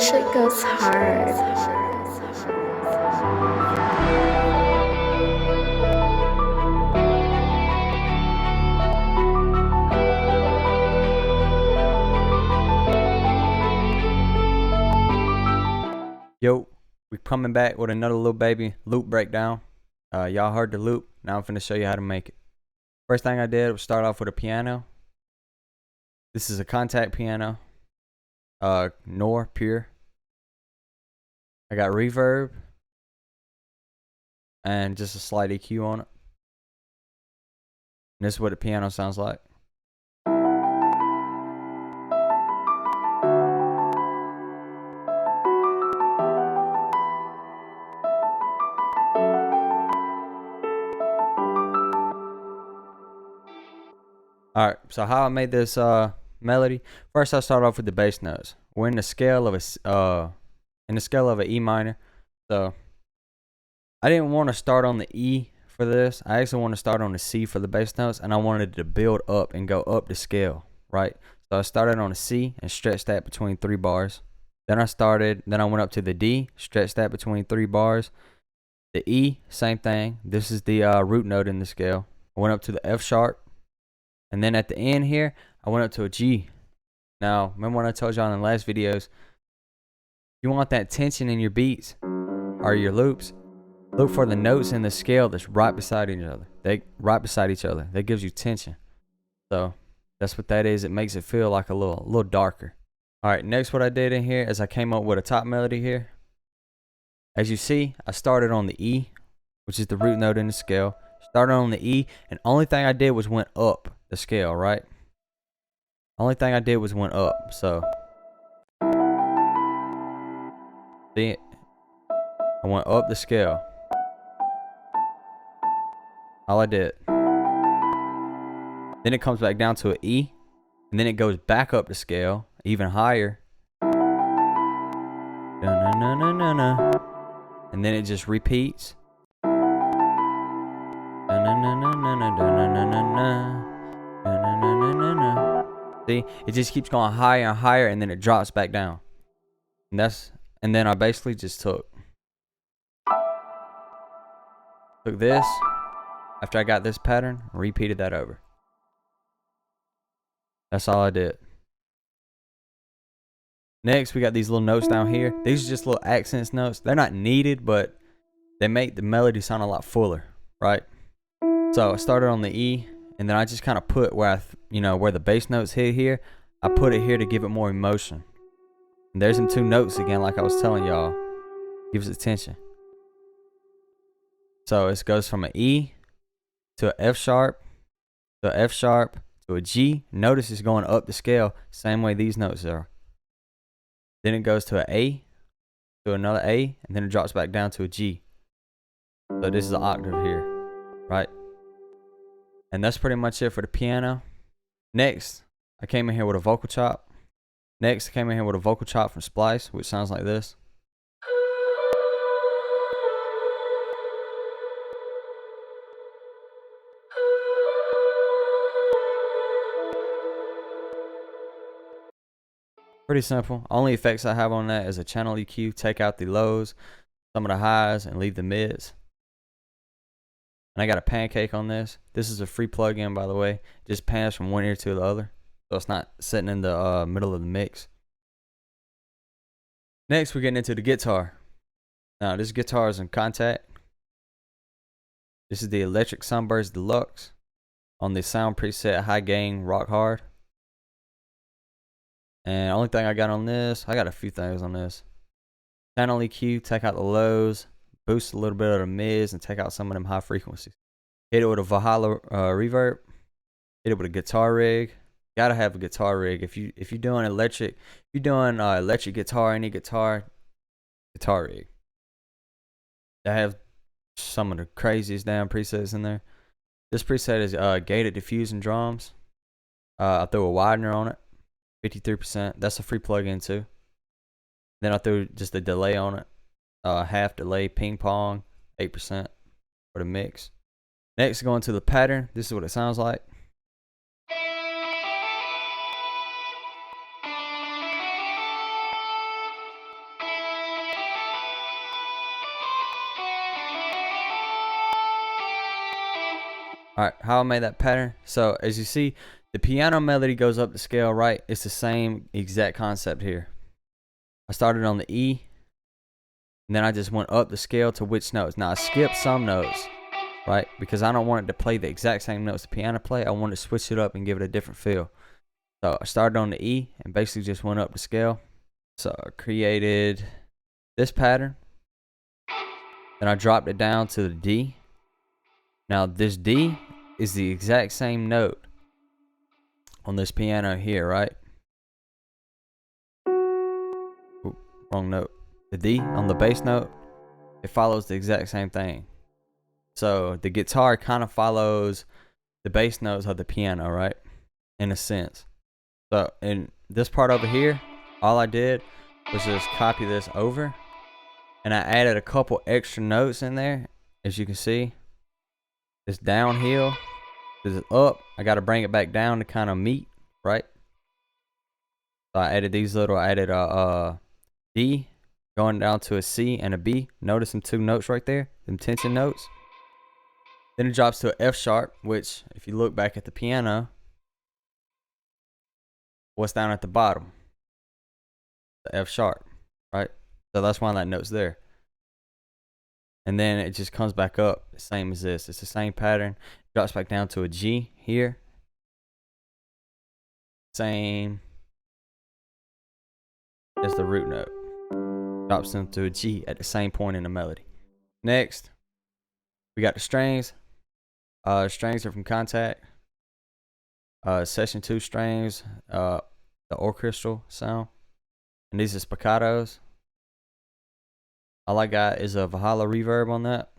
shit goes hard. Yo, we coming back with another little baby loop breakdown. Y'all heard the loop. Now I'm finna show you how to make it. First thing I did was start off with a piano. This is a contact piano. Nor pure. I got reverb and just a slight EQ on it. And this is what the piano sounds like. Alright, so how I made this melody. First I start off with the bass notes. We're in the scale of a E minor. So I didn't want to start on the E for this. I actually want to start on the C for the bass notes, and I wanted to build up and go up the scale, right? So I started on a C and stretched that between 3 bars. Then I went up to the D, stretched that between 3 bars. The E, same thing. This is the root note in the scale. I went up to the F sharp. And then at the end here, I went up to a G. Now, remember what I told y'all in the last videos? You want that tension in your beats or your loops. Look for the notes in the scale that's right beside each other. That gives you tension. So that's what that is. It makes it feel like a little darker. All right, next what I did in here is I came up with a top melody here. As you see, I started on the E, which is the root note in the scale. Started on the E, and only thing I did was went up the scale, right? Only thing I did was went up. So see, I went up the scale. All I did. Then it comes back down to an E, and then it goes back up the scale even higher. And then it just repeats. See, it just keeps going higher and higher, and then it drops back down. And then I basically just took this after I got this pattern, and repeated that over. That's all I did. Next, we got these little notes down here. These are just little accents notes. They're not needed, but they make the melody sound a lot fuller, right? So I started on the E, and then I just kind of put where where the bass notes hit here. I put it here to give it more emotion. And there's them 2 notes again, like I was telling y'all. Gives it tension. So it goes from an E to an F sharp, to an F sharp, to a G. Notice it's going up the scale, same way these notes are. Then it goes to an A, to another A, and then it drops back down to a G. So this is an octave here, right? And that's pretty much it for the piano. Next, I came in here with a vocal chop. From Splice, which sounds like this. Pretty simple. Only effects I have on that is a channel EQ, take out the lows, some of the highs, and leave the mids. And I got a pancake on this. This is a free plug-in, by the way. Just pans from one ear to the other, so it's not sitting in the middle of the mix. Next, we're getting into the guitar. Now, this guitar is in contact. This is the Electric Sunburst Deluxe on the sound preset High Gain Rock Hard. And only thing I got on this, I got a few things on this. Channel EQ, take out the lows, boost a little bit of the mids, and take out some of them high frequencies. Hit it with a Valhalla reverb. Hit it with a guitar rig. Gotta have a guitar rig. If you're doing electric, electric guitar, any guitar rig. I have some of the craziest damn presets in there. This preset is gated diffusing drums. I threw a widener on it. 53%. That's a free plug-in too. Then I threw just a delay on it. Half delay ping pong, 8% for the mix. Next, going to the pattern. This is what it sounds like. All right, how I made that pattern. So as you see, the piano melody goes up the scale, right? It's the same exact concept here. I started on the E, and then I just went up the scale to which notes. Now I skipped some notes, right? Because I don't want it to play the exact same notes the piano play. I want to switch it up and give it a different feel. So I started on the E and basically just went up the scale. So I created this pattern. Then I dropped it down to the D. Now this D is the exact same note on this piano here, right? Ooh, wrong note. The D on the bass note, it follows the exact same thing. So the guitar kind of follows the bass notes of the piano, right? In a sense. So in this part over here, all I did was just copy this over, and I added a couple extra notes in there. As you can see, this downhill, this is up. I got to bring it back down to kind of meet, right? So I added these little, I added a D going down to a C and a B. Notice them two notes right there, them tension notes. Then it drops to an F sharp, which if you look back at the piano, what's down at the bottom? The F sharp, right? So that's why that note's there. And then it just comes back up the same as this. It's the same pattern. Drops back down to a G here. Same as the root note. Drops into a G at the same point in the melody. Next, we got the strings. Strings are from Contact. Session 2 strings, the orchestral sound. And these are spiccatos. All I got is a Valhalla reverb on that.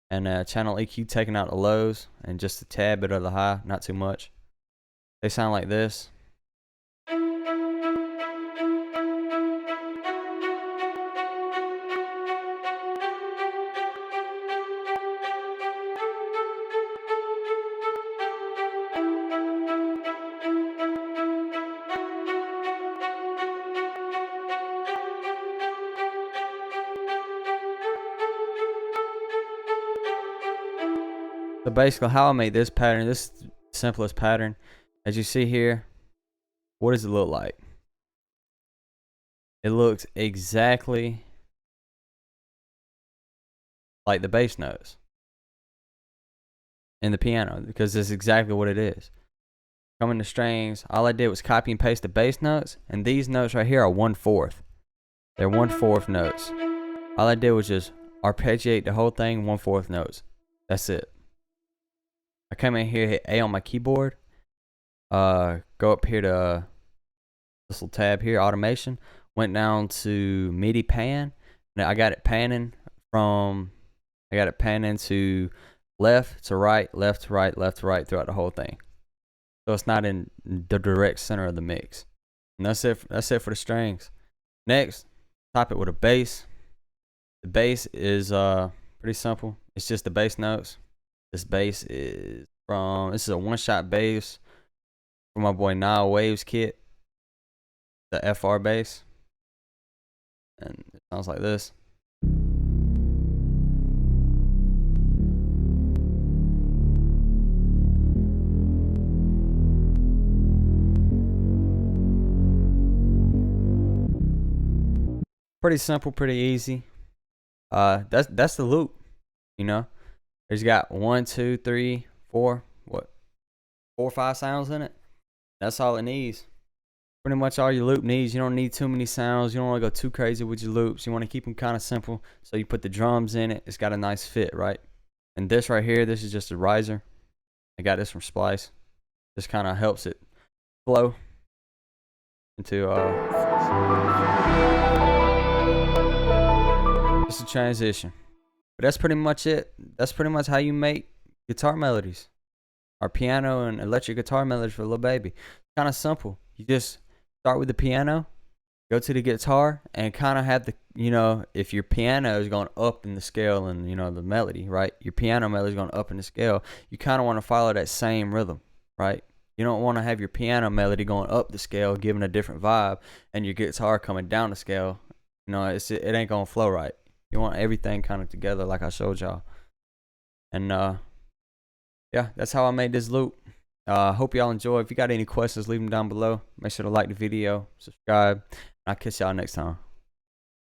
And a channel EQ taking out the lows and just a tad bit of the high, not too much. They sound like this. So basically how I made this pattern, this is the simplest pattern. As you see here, what does it look like? It looks exactly like the bass notes in the piano, because that's exactly what it is. Coming to strings, all I did was copy and paste the bass notes, and these notes right here are 1/4. They're 1/4 notes. All I did was just arpeggiate the whole thing 1/4 notes. That's it. I come in here, hit A on my keyboard. Go up here to this little tab here, automation. Went down to MIDI pan. Now I got it panning to left to right, left to right, left to right throughout the whole thing. So it's not in the direct center of the mix. And that's it. That's it for the strings. Next, top it with a bass. The bass is pretty simple. It's just the bass notes. This bass is this is a one-shot bass from my boy Nile Waves kit. The FR bass. And it sounds like this. Pretty simple, pretty easy. That's the loop, you know. There's got 1, 2, 3, 4, 4 or 5 sounds in it. That's all it needs. Pretty much all your loop needs. You don't need too many sounds. You don't want to go too crazy with your loops. You want to keep them kind of simple. So you put the drums in it. It's got a nice fit, right? And this right here, this is just a riser. I got this from Splice. This kind of helps it flow into just a transition. But that's pretty much it. That's pretty much how you make guitar melodies, or piano and electric guitar melodies for Lil Baby. Kind of simple. You just start with the piano, go to the guitar, and kind of have the, you know, if your piano is going up in the scale and, you know, the melody, right? Your piano melody is going up in the scale. You kind of want to follow that same rhythm, right? You don't want to have your piano melody going up the scale, giving a different vibe, and your guitar coming down the scale. You know, it ain't going to flow right. You want everything kind of together like I showed y'all. And yeah, that's how I made this loop. Hope y'all enjoy. If you got any questions, leave them down below. Make sure to like the video, subscribe. I'll catch y'all next time.